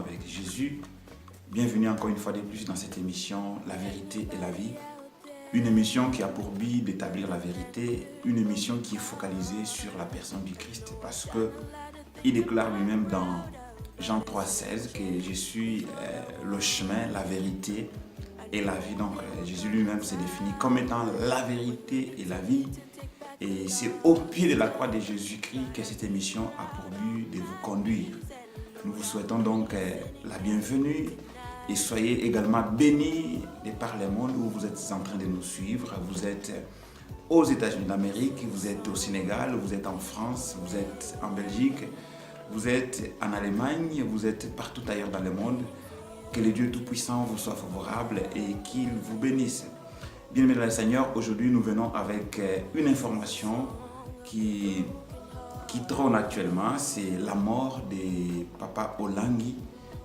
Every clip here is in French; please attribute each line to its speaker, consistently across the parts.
Speaker 1: avec Jésus. Bienvenue encore une fois de plus dans cette émission La vérité et la vie. Une émission qui a pour but d'établir la vérité, une émission qui est focalisée sur la personne du Christ parce qu'il déclare lui-même dans Jean 3,16 que je suis le chemin, la vérité et la vie. Donc Jésus lui-même s'est défini comme étant la vérité et la vie. Et c'est au pied de la croix de Jésus-Christ que cette émission a pour but de vous conduire. Nous vous souhaitons donc la bienvenue et soyez également bénis de par le monde où vous êtes en train de nous suivre. Vous êtes aux États-Unis d'Amérique, vous êtes au Sénégal, vous êtes en France, vous êtes en Belgique, vous êtes en Allemagne, vous êtes partout ailleurs dans le monde. Que le Dieu Tout-Puissant vous soit favorable et qu'il vous bénisse. Bien-aimés dans le Seigneur, aujourd'hui nous venons avec une information qui trône actuellement, c'est la mort de Papa Olangi.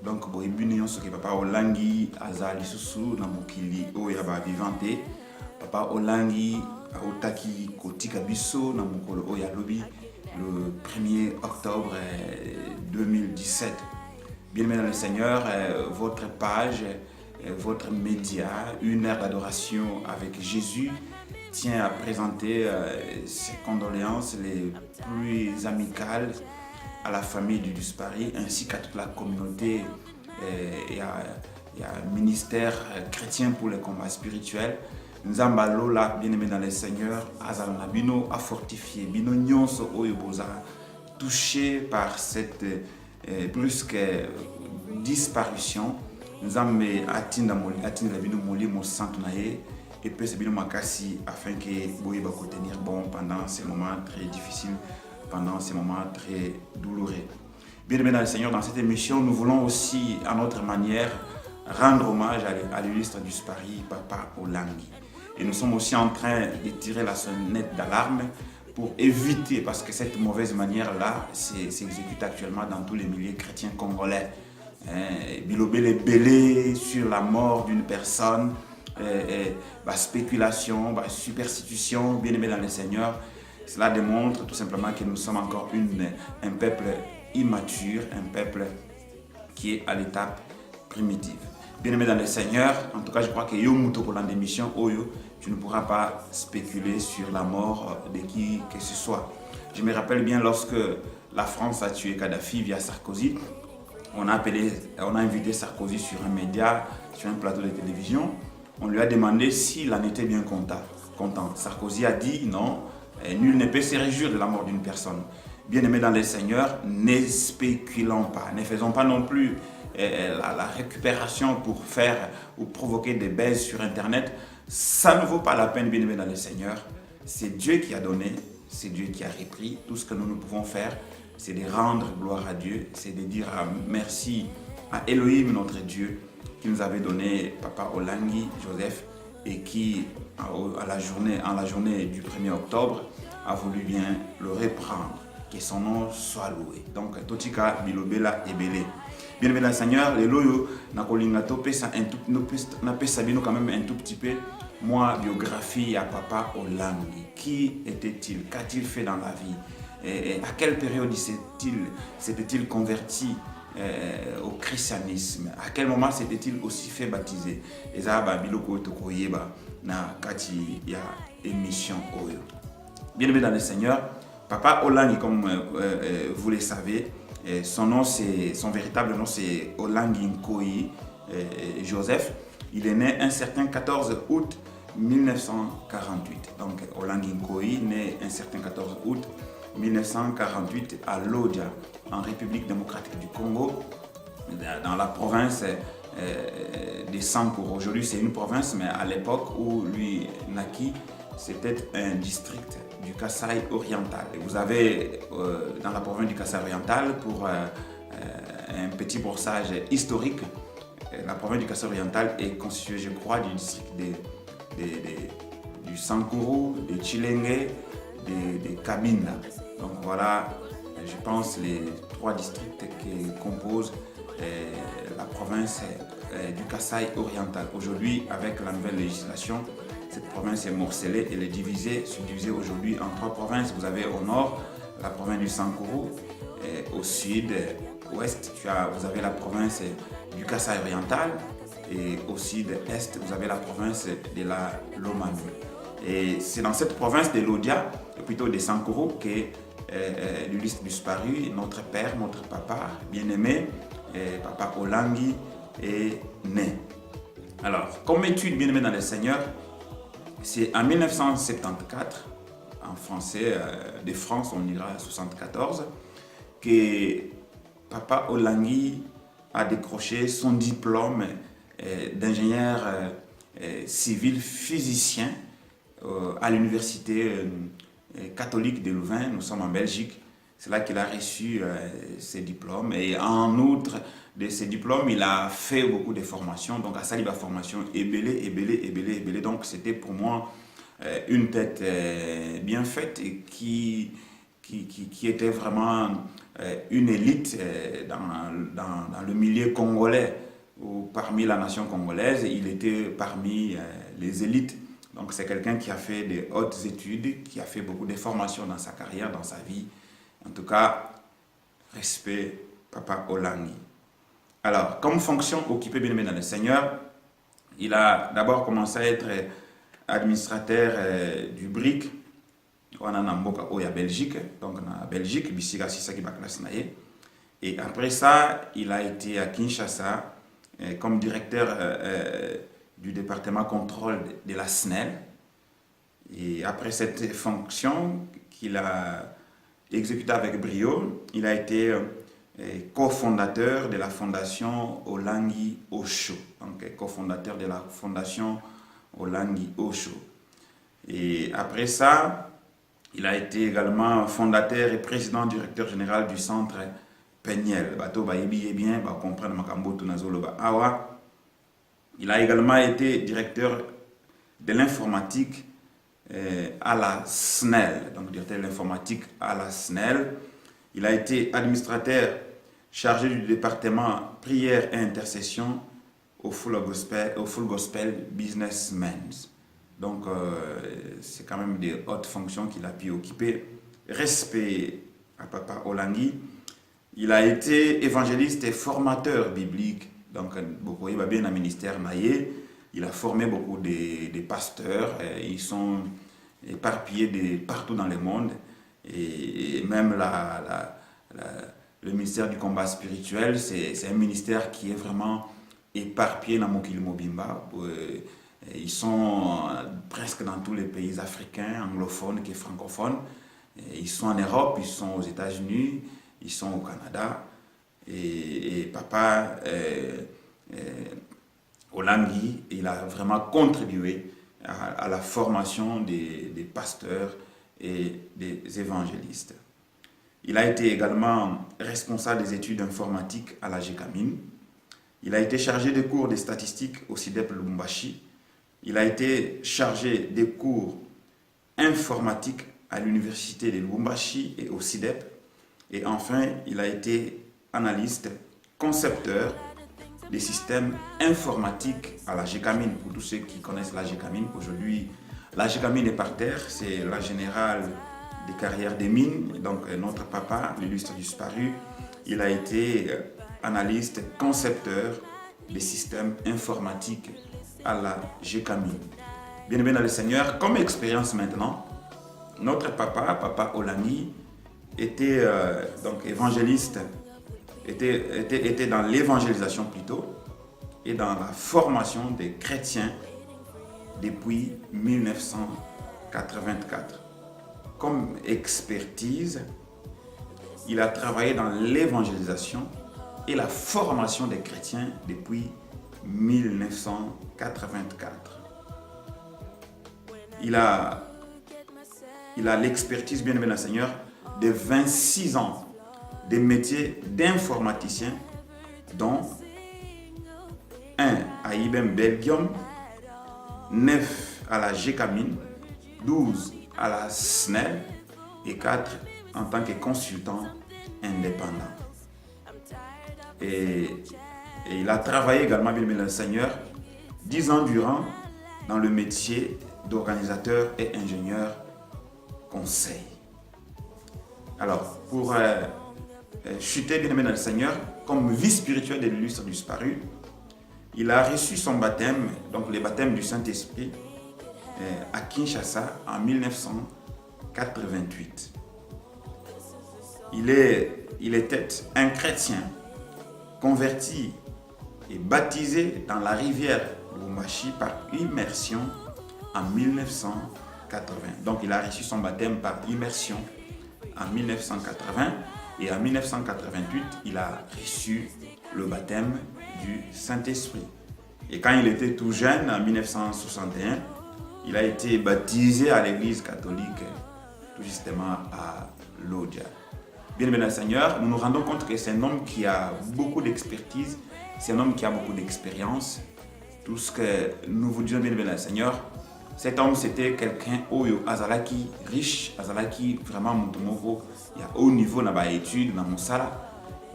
Speaker 1: Donc, Papa Olangi azali susu na mokili oyo ba vivante. Papa Olangi aotaki kotika biso na mokolo oyo alobi le 1er octobre 2017. Bien-aimés dans le Seigneur, votre page, votre média, une heure d'adoration avec Jésus, tient à présenter ses condoléances les plus amicales à la famille du disparu ainsi qu'à toute la communauté et à ministère chrétien pour le combat spirituel. Nzamba Lola, bien-aimé dans le Seigneur, Azalna Bino a fortifié, Bino Nyonso Oyoboza, touché par cette brusque disparition. Nzambe atinda la Bino Moli Mo Santunaye et peut se Bino Makasi afin que Boye va tenir bon pendant ces moments très difficiles, pendant ces moments très douloureux. Bien-aimés dans le Seigneur, dans cette émission, nous voulons aussi, à notre manière, rendre hommage à l'illustre disparu, Papa Olangi. Et nous sommes aussi en train de tirer la sonnette d'alarme pour éviter, parce que cette mauvaise manière-là s'exécute actuellement dans tous les milieux chrétiens congolais. Bilobé les belés sur la mort d'une personne, spéculation, superstition, bien-aimés dans le Seigneur. Cela démontre tout simplement que nous sommes encore un peuple immature, un peuple qui est à l'étape primitive. Bien-aimé dans le Seigneur, en tout cas je crois que pour l'émission Oyo, tu ne pourras pas spéculer sur la mort de qui que ce soit. Je me rappelle bien lorsque la France a tué Kadhafi via Sarkozy, on a invité Sarkozy sur un média, sur un plateau de télévision. On lui a demandé s'il en était bien content. Sarkozy a dit non, nul ne peut se réjouir de la mort d'une personne. Bien-aimés dans le Seigneur, ne spéculons pas, ne faisons pas non plus la récupération pour faire ou provoquer des baises sur Internet. Ça ne vaut pas la peine, bien-aimés dans le Seigneur. C'est Dieu qui a donné, c'est Dieu qui a repris. Tout ce que nous pouvons faire, c'est de rendre gloire à Dieu, c'est de dire merci à Elohim, notre Dieu, qui nous avait donné Papa Olangi Joseph et qui, en la journée du 1er octobre, a voulu bien le reprendre. Que son nom soit loué. Donc, Totika Bilobela Ebele. Bien-aimé dans le Seigneur, les loyaux, n'a quand même un tout petit peu, moi, biographie à Papa Olangi. Qui était-il? Qu'a-t-il fait dans la vie? Et à quelle période s'était-il converti au christianisme? À quel moment s'était-il aussi fait baptiser? Et ça, biloko tokoyeba na kati ya émission Oyo. Bien-aimé dans le Seigneur, Papa Olangi, comme vous le savez, son véritable nom c'est Olangi Nkoyi Joseph. Il est né un certain 14 août 1948. Donc Olangi Nkoyi, né un certain 14 août 1948 à Lodja, en République démocratique du Congo, dans la province des Sankuru. Aujourd'hui c'est une province, mais à l'époque où lui naquit, c'était un district du Kasaï oriental. Et vous avez dans la province du Kasaï oriental, pour un petit brossage historique, la province du Kasaï oriental est constituée, je crois, du district du Sankuru, de Chilenge, de Kabinda. Donc voilà, je pense, les 3 districts qui composent la province du Kasaï oriental. Aujourd'hui, avec la nouvelle législation, cette province est morcelée, elle est subdivisée aujourd'hui en 3 provinces. Vous avez au nord la province du Sankuru, au sud ouest, vous avez la province du Kasaï oriental, et au sud-est, vous avez la province de la Lomami. Et c'est dans cette province de l'Odia, plutôt de Sankoro, que l'Ulysse disparu, notre père, notre papa bien-aimé, papa Olangi, est né. Alors, comme étude bien-aimée dans le Seigneur, c'est en 1974, en français de France, on dira 74, que papa Olangi a décroché son diplôme d'ingénieur civil physicien à l'université catholique de Louvain. Nous sommes en Belgique. C'est là qu'il a reçu ses diplômes. Et en outre de ses diplômes, il a fait beaucoup de formations. Donc à Saliba formation ébélé. Donc c'était pour moi une tête bien faite et qui était vraiment une élite dans le milieu congolais, ou parmi la nation congolaise, il était parmi les élites. Donc c'est quelqu'un qui a fait de hautes études, qui a fait beaucoup de formations dans sa carrière, dans sa vie. En tout cas, respect, papa Olangi. Alors, comme fonction occupée bien aimé dans le Seigneur, il a d'abord commencé à être administrateur du BRIC, on a Namboka Oya Belgique, donc en Belgique, Bisiga Sisaki Baklasnaye. Et après ça, il a été à Kinshasa comme directeur du département contrôle de la SNEL. Et après cette fonction qu'il a exécutée avec brio, il a été cofondateur de la fondation Olangi Osho. Donc cofondateur de la fondation Olangi Osho. Et après ça, il a été également fondateur et président directeur général du centre Peniel. Il a également été directeur de l'informatique à la SNEL, donc directeur de l'informatique à la SNEL. Il a été administrateur chargé du département prière et intercession au Full Gospel Businessmen. Donc, c'est quand même des hautes fonctions qu'il a pu occuper. Respect à papa Olangi. Il a été évangéliste et formateur biblique. Donc, beaucoup il va bien dans le ministère Naye. Il a formé beaucoup de pasteurs. Ils sont éparpillés partout dans le monde. Et même le ministère du combat spirituel, c'est un ministère qui est vraiment éparpillé dans Mokili Mobimba. Ils sont presque dans tous les pays africains, anglophones et francophones. Ils sont en Europe, ils sont aux États-Unis, ils sont au Canada. Et papa Olangi, il a vraiment contribué à la formation des pasteurs et des évangélistes. Il a été également responsable des études informatiques à la GECAMIN. Il a été chargé des cours de statistiques au CIDEP Lubumbashi. Il a été chargé des cours informatiques à l'université de Lubumbashi et au CIDEP. Et enfin, il a été analyste, concepteur des systèmes informatiques à la GECAMIN. Pour tous ceux qui connaissent la GECAMIN, aujourd'hui, la GECAMIN est par terre, c'est la générale des carrières des mines. Donc notre papa, l'illustre disparu, il a été analyste, concepteur des systèmes informatiques à la GECAMIN. Bien aimé dans le Seigneur, comme expérience maintenant, notre papa Olangi, était donc évangéliste, était dans l'évangélisation plutôt, et dans la formation des chrétiens depuis 1984. Comme expertise, il a travaillé dans l'évangélisation et la formation des chrétiens depuis 1984. Il a l'expertise, bien aimé le Seigneur, de 26 ans des métiers d'informaticien, dont 1 à IBM Belgium, 9 à la GECAMIN, 12 à la SNEL et 4 en tant que consultant indépendant. Et il a travaillé également, bien aimé le Seigneur, 10 ans durant dans le métier d'organisateur et ingénieur conseil. Alors, pour chuté bien aimé dans le Seigneur, comme vie spirituelle de l'illustre disparu, il a reçu son baptême, donc le baptême du Saint-Esprit, à Kinshasa en 1988. Il était un chrétien converti et baptisé dans la rivière Lubumbashi par immersion en 1980. Donc il a reçu son baptême par immersion en 1980 et en 1988, il a reçu le baptême du Saint-Esprit. Et quand il était tout jeune, en 1961, il a été baptisé à l'église catholique, tout justement à Lodja. Bien aimé dans le Seigneur, nous nous rendons compte que c'est un homme qui a beaucoup d'expertise, c'est un homme qui a beaucoup d'expérience. Tout ce que nous vous disons, bien aimé dans le Seigneur, cet homme c'était quelqu'un oyo azalaki riche, azalaki vraiment mutumoko, il y a haut niveau dans les études, dans mon sala.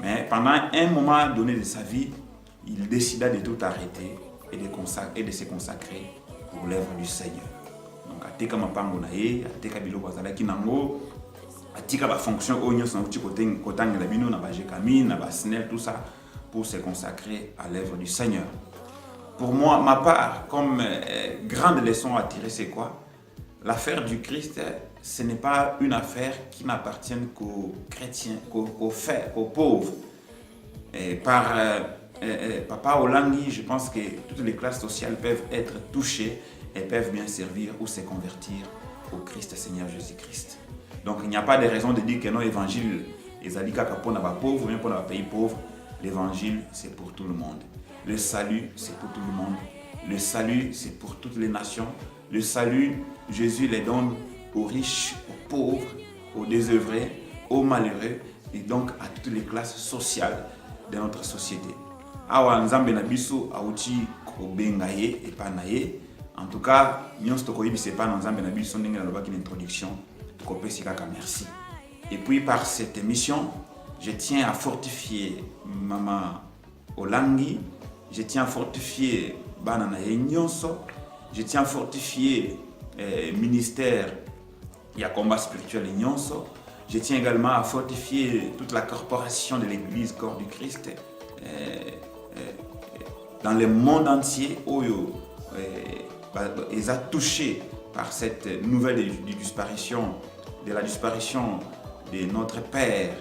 Speaker 1: Mais pendant un moment donné de sa vie, il décida de tout arrêter et de se consacrer pour l'œuvre du Seigneur. Donc, ateka mapango na ye, ateka biloko azalaki nango, atika ba fonction oyo son petit côté la bino na ba jekami, na ba snel tout ça pour se consacrer à l'œuvre du Seigneur. Pour moi, ma part, comme grande leçon à tirer, c'est quoi? L'affaire du Christ, ce n'est pas une affaire qui n'appartient qu'aux chrétiens, qu'aux pauvres. Et par Papa Olangi, je pense que toutes les classes sociales peuvent être touchées et peuvent bien servir ou se convertir au Christ Seigneur Jésus-Christ. Donc il n'y a pas de raison de dire que non, l'évangile est alika pour les pauvres ou bien pour les pays pauvres. L'évangile, c'est pour tout le monde. Le salut, c'est pour tout le monde. Le salut, c'est pour toutes les nations. Le salut, Jésus les donne aux riches, aux pauvres, aux désœuvrés, aux malheureux et donc à toutes les classes sociales de notre société. Awa nzambe na biso auti ko bengaye et pas naye. En tout cas, nous c'est pas nzambe na biso ndenge na lobaki l'introduction. Ko pesi kaka merci. Et puis par cette émission, je tiens à fortifier Maman Olangi, je tiens à fortifier Banana Nyonso, je tiens à fortifier ministère et à combat spirituel Nyonso. Je tiens également à fortifier toute la corporation de l'Église Corps du Christ dans le monde entier où ils ont touché par cette nouvelle de la disparition de notre Père,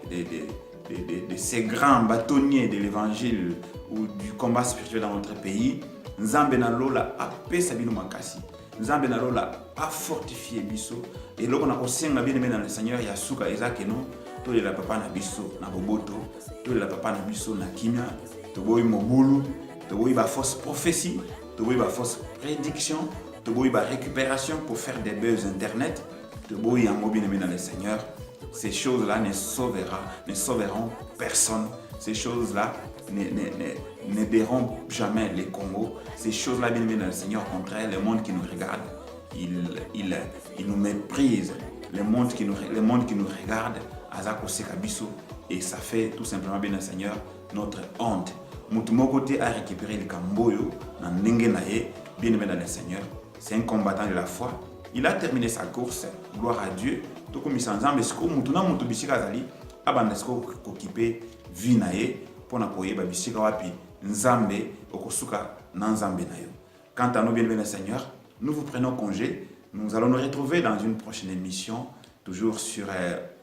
Speaker 1: de ces grands bâtonniers de l'évangile ou du combat spirituel dans notre pays. Nzambe na lola a pesa bino makasi. Nzambe na lola a fortifié biso. Et là on a kosenga bien aimé dans le Seigneur ya suka ezake no to la papa na biso na boboto, to la papa na biso na kimia, to boy mobulu, to boy ba fausse prophétie, to boy ba fausse prédiction, to boy ba récupération pour faire des buzz internet, to boy en bien aimé dans le Seigneur. Ces choses-là ne sauveront personne. Ces choses-là n'aideront jamais les Congos. Ces choses-là, bien aimés dans le Seigneur, au contraire, le monde qui nous regarde, il nous méprise. Le monde qui nous regarde, Azako Sekabiso, et ça fait tout simplement, bien le Seigneur, notre honte. Mon côté a récupéré le Kamboyo, bien aimé dans le Seigneur. C'est un combattant de la foi. Il a terminé sa course, gloire à Dieu. Tout comme il s'en est dit, mutuna mutu bisika zali, abandesko kokipe vinae pour na koyeba bisika wapi nzambe okosuka na nzambe na yo. Quant à nous, bien-aimés Seigneur, nous vous prenons congé. Nous allons nous retrouver dans une prochaine émission, toujours sur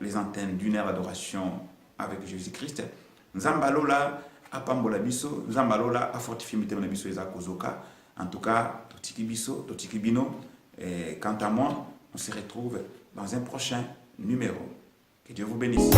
Speaker 1: les antennes d'une heure d'adoration avec Jésus-Christ. Nzambalola apambola biso, nzambalola a fortifié mitema na biso eza kozoka. En tout cas, totiki biso, totiki bino. Et quant à moi, on se retrouve dans un prochain numéro. Que Dieu vous bénisse.